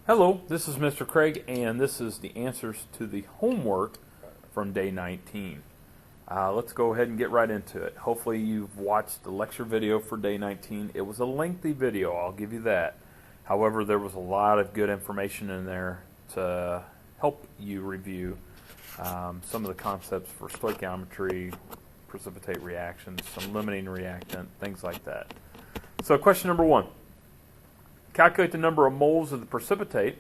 Hello, this is Mr. Craig, and this is the answers to the homework from day 19. Let's go ahead and get right into it. Hopefully you've watched the lecture video for day 19. It was a lengthy video, I'll give you that. However, there was a lot of good information in there to help you review some of the concepts for stoichiometry, precipitate reactions, some limiting reactant, things like that. So question number 1. Calculate the number of moles of the precipitate,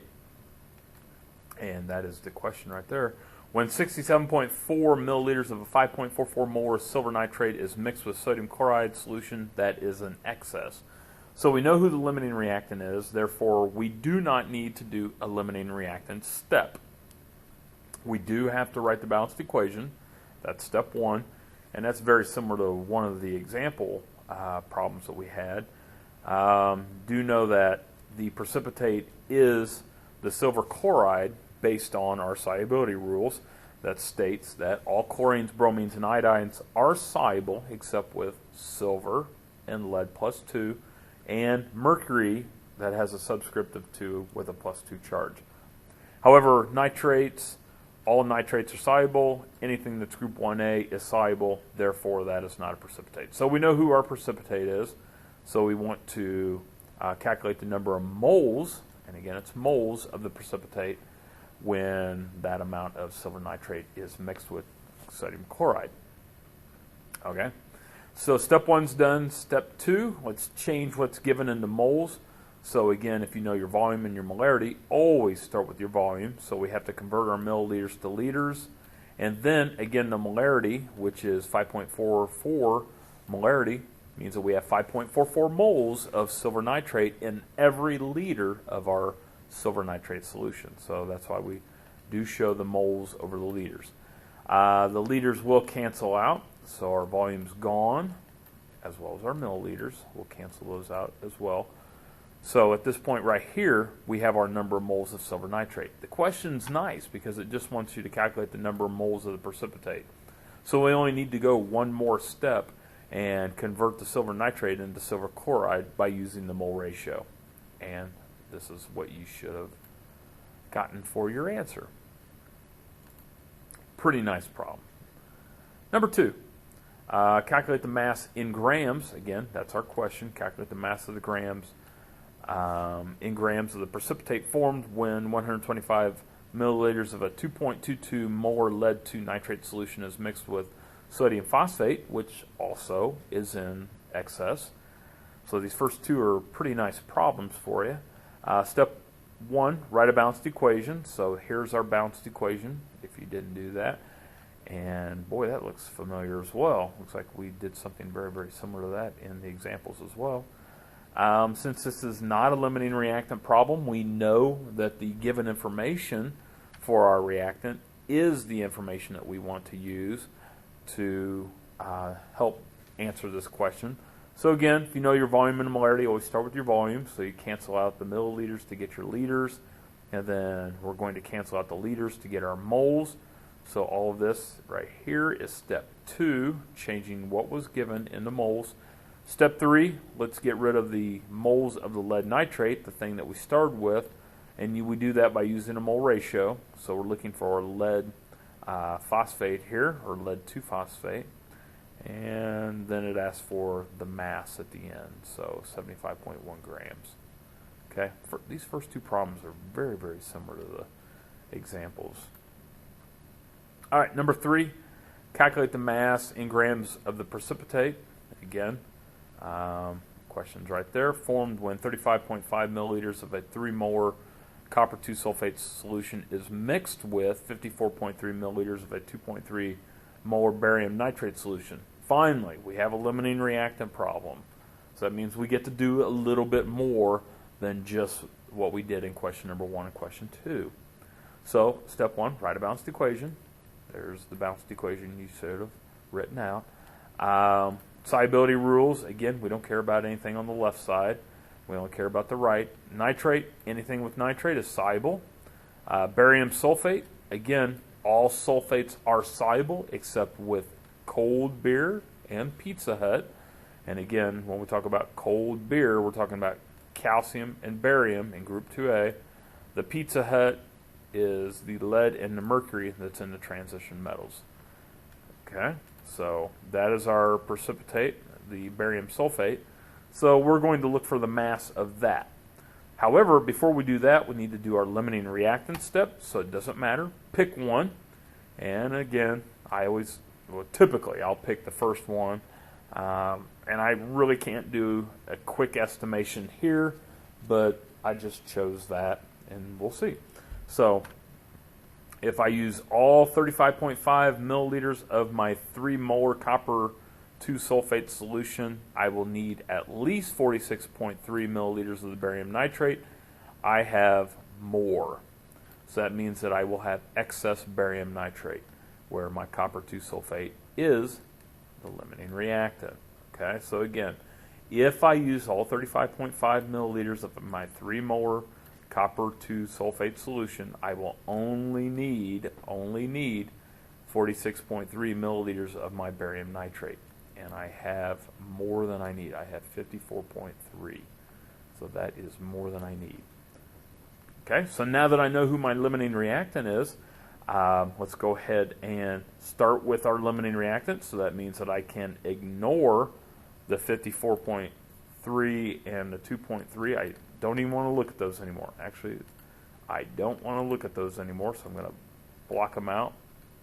and that is the question right there, when 67.4 milliliters of a 5.44 molar silver nitrate is mixed with sodium chloride solution that is in excess. So we know who the limiting reactant is, therefore we do not need to do a limiting reactant step. We do have to write the balanced equation, that's step 1, and that's very similar to one of the example problems that we had. Do know that the precipitate is the silver chloride based on our solubility rules that states that all chlorines, bromines, and iodines are soluble except with silver and lead +2 and mercury that has a subscript of 2 with a +2 charge. However, nitrates, all nitrates are soluble. Anything that's group 1A is soluble, therefore that is not a precipitate. So we know who our precipitate is. So we want to calculate the number of moles, and again it's moles of the precipitate when that amount of silver nitrate is mixed with sodium chloride. Okay, so step 1's done. Step 2, let's change what's given into moles. So again, if you know your volume and your molarity, always start with your volume. So we have to convert our milliliters to liters, and then again the molarity, which is 5.44 molarity, means that we have 5.44 moles of silver nitrate in every liter of our silver nitrate solution. So that's why we do show the moles over the liters. The liters will cancel out, so our volume's gone, as well as our milliliters. We'll cancel those out as well. So at this point right here, we have our number of moles of silver nitrate. The question's nice because it just wants you to calculate the number of moles of the precipitate. So we only need to go one more step and convert the silver nitrate into silver chloride by using the mole ratio. And this is what you should have gotten for your answer. Pretty nice problem. Number 2, calculate the mass in grams. Again, that's our question. Calculate the mass of the grams in grams of the precipitate formed when 125 milliliters of a 2.22 molar lead 2 nitrate solution is mixed with sodium phosphate, which also is in excess. So these first two are pretty nice problems for you. Step 1, write a balanced equation. So here's our balanced equation, if you didn't do that. And boy, that looks familiar as well. Looks like we did something very, very similar to that in the examples as well. Since this is not a limiting reactant problem, we know that the given information for our reactant is the information that we want to use to help answer this question. So again, if you know your volume and molarity, always start with your volume. So you cancel out the milliliters to get your liters, and then we're going to cancel out the liters to get our moles. So all of this right here is step 2, changing what was given into moles. Step 3, let's get rid of the moles of the lead nitrate, the thing that we started with, and we do that by using a mole ratio. So we're looking for our lead phosphate here, or lead 2 phosphate, and then it asks for the mass at the end, so 75.1 grams. Okay, these first two problems are very, very similar to the examples. All right, number 3, calculate the mass in grams of the precipitate. Again, questions right there. Formed when 35.5 milliliters of a 3 molar copper 2 sulfate solution is mixed with 54.3 milliliters of a 2.3 molar barium nitrate solution. Finally, we have a limiting reactant problem. So that means we get to do a little bit more than just what we did in question number 1 and question 2. So step 1, write a balanced equation. There's the balanced equation you should have written out. Solubility rules, again, we don't care about anything on the left side. We only care about the right. Nitrate, anything with nitrate is soluble. Barium sulfate, again, all sulfates are soluble except with cold beer and Pizza Hut. And again, when we talk about cold beer, we're talking about calcium and barium in group 2A. The Pizza Hut is the lead and the mercury that's in the transition metals. Okay, so that is our precipitate, the barium sulfate. So we're going to look for the mass of that. However, before we do that, we need to do our limiting reactant step, so it doesn't matter. Pick one, and again, typically I'll pick the first one, and I really can't do a quick estimation here, but I just chose that, and we'll see. So if I use all 35.5 milliliters of my 3 molar copper 2 sulfate solution, I will need at least 46.3 milliliters of the barium nitrate. I have more. So that means that I will have excess barium nitrate, where my copper 2 sulfate is the limiting reactant. Okay, so again, if I use all 35.5 milliliters of my 3 molar copper 2 sulfate solution, I will only need 46.3 milliliters of my barium nitrate. And I have more than I need. I have 54.3. So that is more than I need. Okay, so now that I know who my limiting reactant is, let's go ahead and start with our limiting reactant. So that means that I can ignore the 54.3 and the 2.3. I don't even want to look at those anymore. Actually, I don't want to look at those anymore, so I'm going to block them out.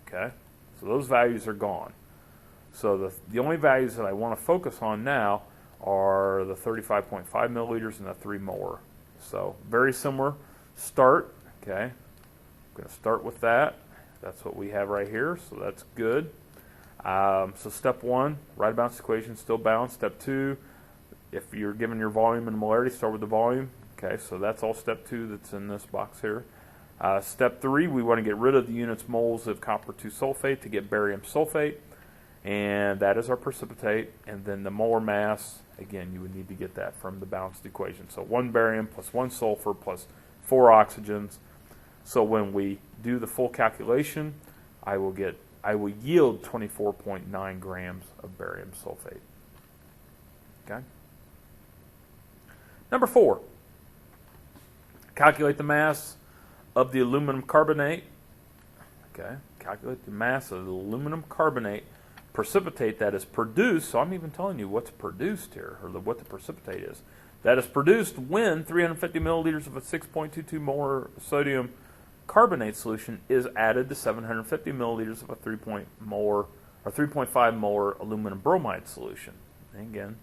Okay, so those values are gone. So the only values that I want to focus on now are the 35.5 milliliters and the 3 molar. So very similar start. Okay, I'm going to start with that. That's what we have right here, so that's good. So step 1, right balance equation, still balanced. Step 2, if you're given your volume and molarity, start with the volume. Okay, so that's all step 2 that's in this box here. Step 3, we want to get rid of the units moles of copper 2 sulfate to get barium sulfate. And that is our precipitate. And then the molar mass, again, you would need to get that from the balanced equation. So 1 barium plus 1 sulfur plus 4 oxygens. So when we do the full calculation, I will yield 24.9 grams of barium sulfate. Okay. Number 4, calculate the mass of the aluminum carbonate. Okay, calculate the mass of the aluminum carbonate precipitate that is produced. So I'm even telling you what's produced here, or what the precipitate is. That is produced when 350 milliliters of a 6.22 molar sodium carbonate solution is added to 750 milliliters of a 3.5 molar aluminum bromide solution. And again,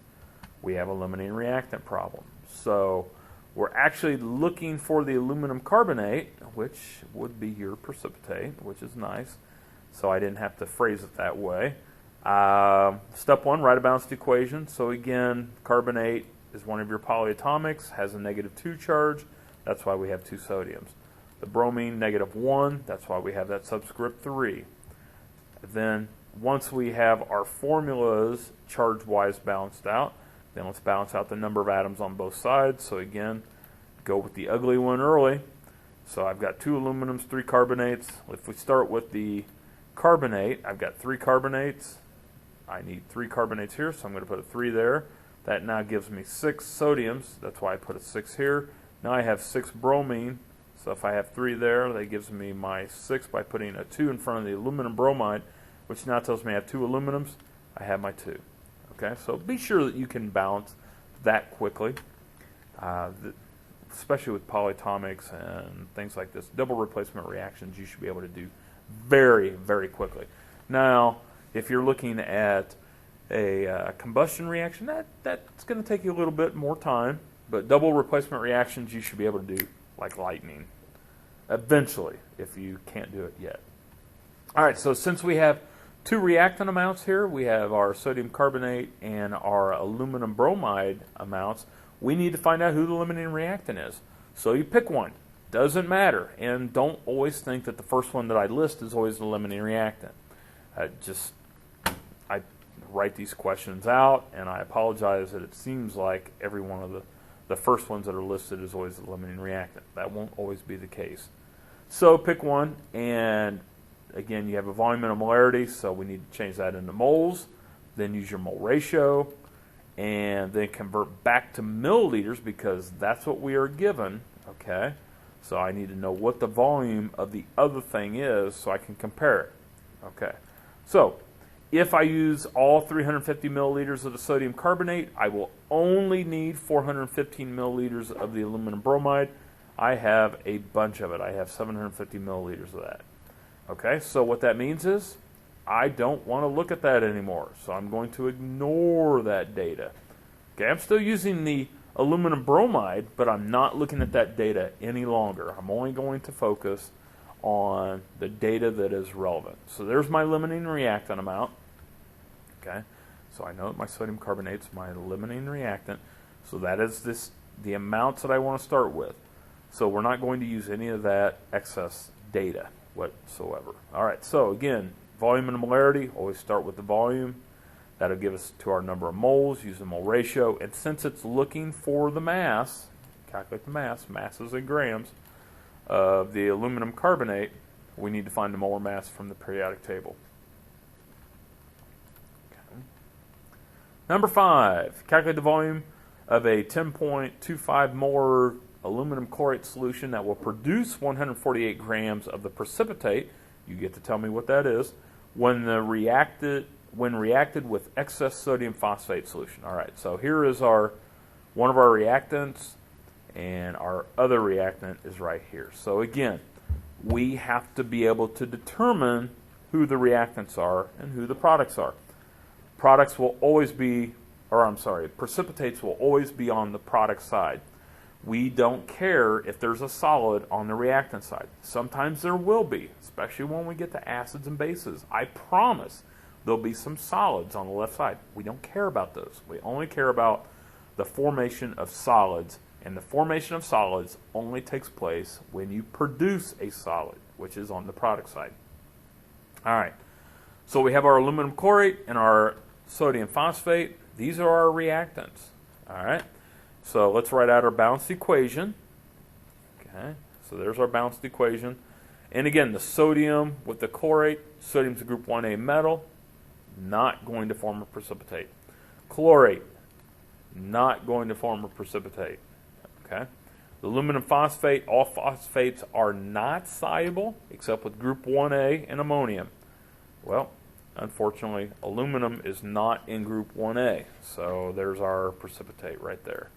we have a limiting reactant problem. So we're actually looking for the aluminum carbonate, which would be your precipitate, which is nice. So I didn't have to phrase it that way. Step 1, write a balanced equation. So again, carbonate is one of your polyatomics, has a -2 charge. That's why we have 2 sodiums. The bromine, -1. That's why we have that subscript 3. Then once we have our formulas charge-wise balanced out, then let's balance out the number of atoms on both sides. So again, go with the ugly one early. So I've got 2 aluminums, 3 carbonates. If we start with the carbonate, I've got 3 carbonates. I need 3 carbonates here, so I'm going to put a 3 there. That now gives me 6 sodiums. That's why I put a 6 here. Now I have 6 bromine. So if I have 3 there, that gives me my 6 by putting a 2 in front of the aluminum bromide, which now tells me I have 2 aluminums. I have my 2. Okay, so be sure that you can balance that quickly, especially with polyatomics and things like this. Double replacement reactions you should be able to do very, very quickly. Now, if you're looking at a combustion reaction, that's going to take you a little bit more time, but double replacement reactions you should be able to do like lightning eventually, if you can't do it yet. All right, so since we have 2 reactant amounts here, we have our sodium carbonate and our aluminum bromide amounts, we need to find out who the limiting reactant is. So you pick one. Doesn't matter. And don't always think that the first one that I list is always the limiting reactant. I write these questions out, and I apologize that it seems like every one of the first ones that are listed is always the limiting reactant. That won't always be the case. So pick one, and again, you have a volume and a molarity, so we need to change that into moles. Then use your mole ratio, and then convert back to milliliters because that's what we are given. Okay, So I need to know what the volume of the other thing is so I can compare it. Okay. So if I use all 350 milliliters of the sodium carbonate, I will only need 415 milliliters of the aluminum bromide. I have a bunch of it. I have 750 milliliters of that. Okay, so what that means is I don't want to look at that anymore. So I'm going to ignore that data. Okay, I'm still using the aluminum bromide, but I'm not looking at that data any longer. I'm only going to focus on the data that is relevant. So there's my limiting reactant amount. Okay, so I know that my sodium carbonate is my limiting reactant. So that is the amounts that I want to start with. So we're not going to use any of that excess data whatsoever. All right, so again, volume and molarity, always start with the volume. That'll give us to our number of moles, use the mole ratio. And since it's looking for the mass, calculate the mass is in grams, of the aluminum carbonate, we need to find the molar mass from the periodic table. Okay. Number 5, calculate the volume of a 10.25 molar aluminum chlorate solution that will produce 148 grams of the precipitate. You get to tell me what that is when reacted with excess sodium phosphate solution. All right, so here is one of our reactants, and our other reactant is right here. So again, we have to be able to determine who the reactants are and who the products are. Precipitates will always be on the product side. We don't care if there's a solid on the reactant side. Sometimes there will be, especially when we get to acids and bases. I promise there'll be some solids on the left side. We don't care about those. We only care about the formation of solids, and the formation of solids only takes place when you produce a solid, which is on the product side. All right, so we have our aluminum chlorate and our sodium phosphate. These are our reactants. All right. So let's write out our balanced equation. Okay, so there's our balanced equation. And again, the sodium with the chlorate, sodium's a group 1A metal, not going to form a precipitate. Chlorate, not going to form a precipitate. Okay, the aluminum phosphate, all phosphates are not soluble except with group 1A and ammonium. Well, unfortunately, aluminum is not in group 1A, so there's our precipitate right there.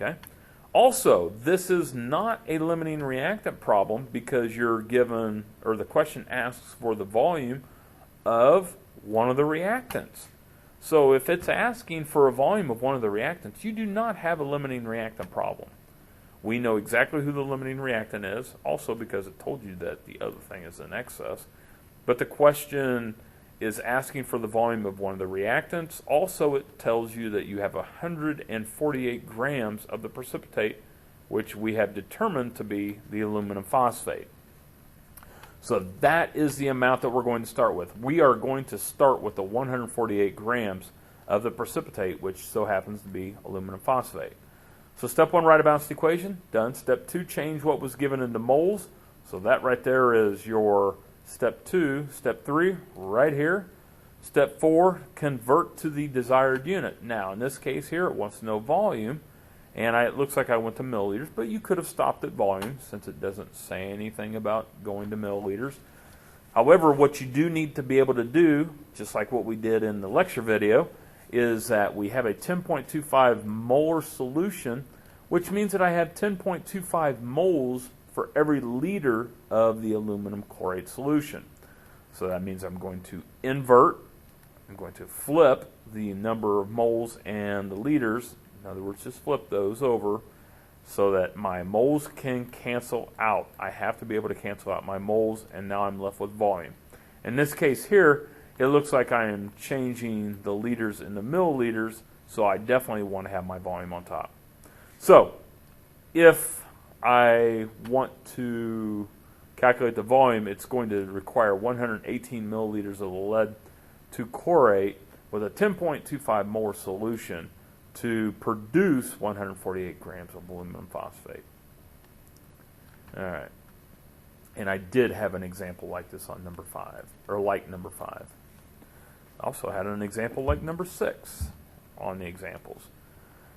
Okay. Also, this is not a limiting reactant problem because you're given, or the question asks for the volume of one of the reactants. So if it's asking for a volume of one of the reactants, you do not have a limiting reactant problem. We know exactly who the limiting reactant is, also because it told you that the other thing is in excess. But the question is asking for the volume of one of the reactants. Also, it tells you that you have 148 grams of the precipitate, which we have determined to be the aluminum phosphate. So that is the amount that we're going to start with. We are going to start with the 148 grams of the precipitate, which so happens to be aluminum phosphate. So step 1, write a balanced equation. Done. Step 2, change what was given into moles. So that right there is your step 2. Step 3, right here. Step 4, convert to the desired unit. Now, in this case here, it wants to know volume, and it looks like I went to milliliters, but you could have stopped at volume since it doesn't say anything about going to milliliters. However, what you do need to be able to do, just like what we did in the lecture video, is that we have a 10.25 molar solution, which means that I have 10.25 moles for every liter of the aluminum chlorate solution. So that means I'm going to invert, I'm going to flip the number of moles and the liters. In other words, just flip those over so that my moles can cancel out. I have to be able to cancel out my moles, and now I'm left with volume. In this case here, it looks like I am changing the liters into milliliters, so I definitely want to have my volume on top. So if I want to calculate the volume, it's going to require 118 milliliters of lead to chlorate with a 10.25 molar solution to produce 148 grams of aluminum phosphate. All right. And I did have an example like this on number 5, or like number 5. I also had an example like number 6 on the examples.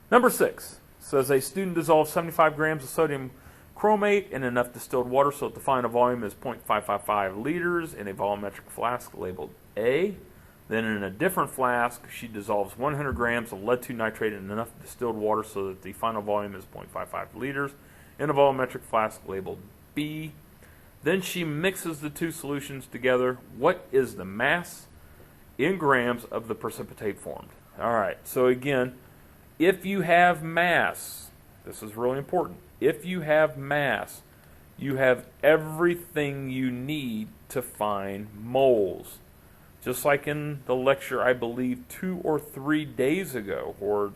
Number 6 says a student dissolves 75 grams of sodium chromate in enough distilled water so that the final volume is 0.555 liters in a volumetric flask labeled A. Then in a different flask, she dissolves 100 grams of lead-2 nitrate in enough distilled water so that the final volume is 0.55 liters in a volumetric flask labeled B. Then she mixes the two solutions together. What is the mass in grams of the precipitate formed? All right, so again, if you have mass, this is really important. If you have mass, you have everything you need to find moles. Just like in the lecture, I believe, 2 or 3 days ago, or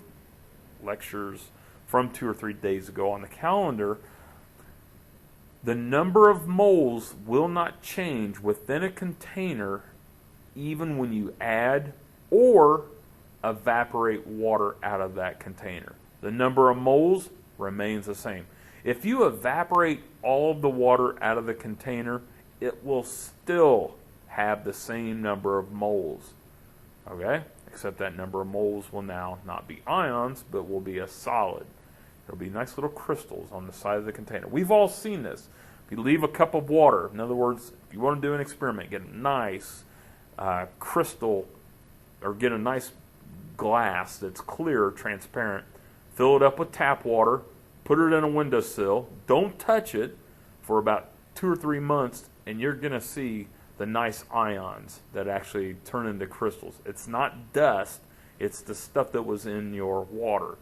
lectures from 2 or 3 days ago on the calendar, the number of moles will not change within a container even when you add or evaporate water out of that container. The number of moles remains the same. If you evaporate all of the water out of the container, it will still have the same number of moles. Okay? Except that number of moles will now not be ions, but will be a solid. There'll be nice little crystals on the side of the container. We've all seen this. If you leave a cup of water, in other words, if you want to do an experiment, get a nice crystal, or get a nice glass that's clear, transparent, fill it up with tap water, put it in a windowsill, don't touch it for about 2 or 3 months, and you're going to see the nice ions that actually turn into crystals. It's not dust, it's the stuff that was in your water.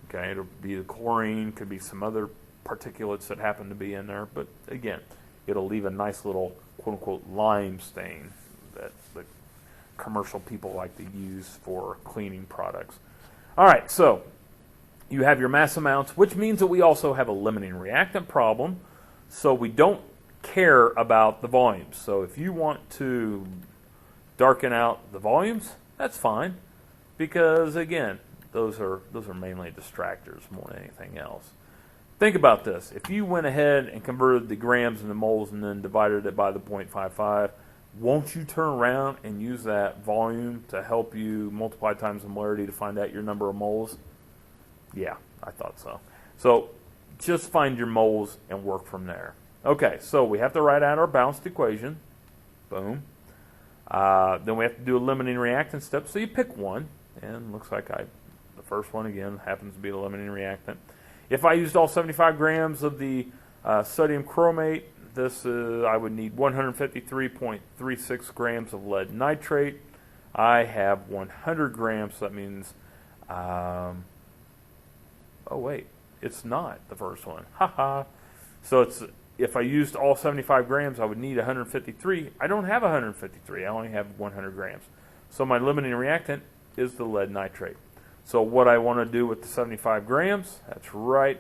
Okay, it'll be the chlorine, could be some other particulates that happen to be in there, but again, it'll leave a nice little quote-unquote lime stain that the commercial people like to use for cleaning products. All right, so you have your mass amounts, which means that we also have a limiting reactant problem, so we don't care about the volumes. So if you want to darken out the volumes, that's fine, because again, those are mainly distractors more than anything else. Think about this. If you went ahead and converted the grams into moles and then divided it by the 0.55, won't you turn around and use that volume to help you multiply times the molarity to find out your number of moles? Yeah, I thought so. So just find your moles and work from there. Okay, so we have to write out our balanced equation. Boom. Then we have to do a limiting reactant step. So you pick one, and looks like the first one again happens to be the limiting reactant. If I used all 75 grams of the sodium chromate, I would need 153.36 grams of lead nitrate. I have 100 grams, so that means, oh wait, it's not the first one. Haha. So if I used all 75 grams, I would need 153. I don't have 153. I only have 100 grams. So my limiting reactant is the lead nitrate. So what I want to do with the 75 grams, that's right,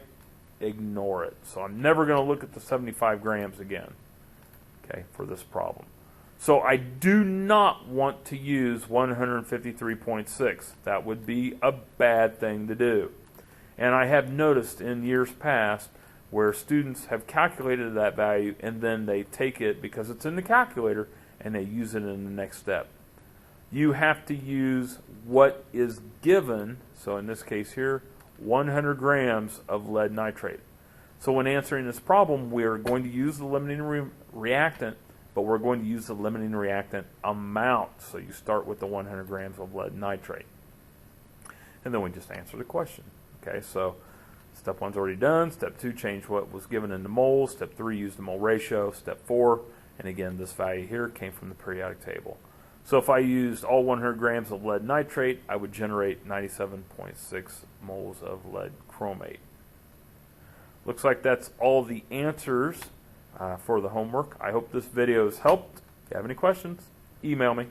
ignore it. So I'm never going to look at the 75 grams again, okay, for this problem. So I do not want to use 153.6. That would be a bad thing to do. And I have noticed in years past where students have calculated that value and then they take it because it's in the calculator and they use it in the next step. You have to use what is given, so in this case here, 100 grams of lead nitrate. So when answering this problem, we are going to use the limiting reactant, but we're going to use the limiting reactant amount. So you start with the 100 grams of lead nitrate. And then we just answer the question. Okay, so step 1's already done. Step 2, change what was given into moles. Step 3, use the mole ratio. Step 4, and again, this value here came from the periodic table. So if I used all 100 grams of lead nitrate, I would generate 97.6 moles of lead chromate. Looks like that's all the answers for the homework. I hope this video has helped. If you have any questions, email me.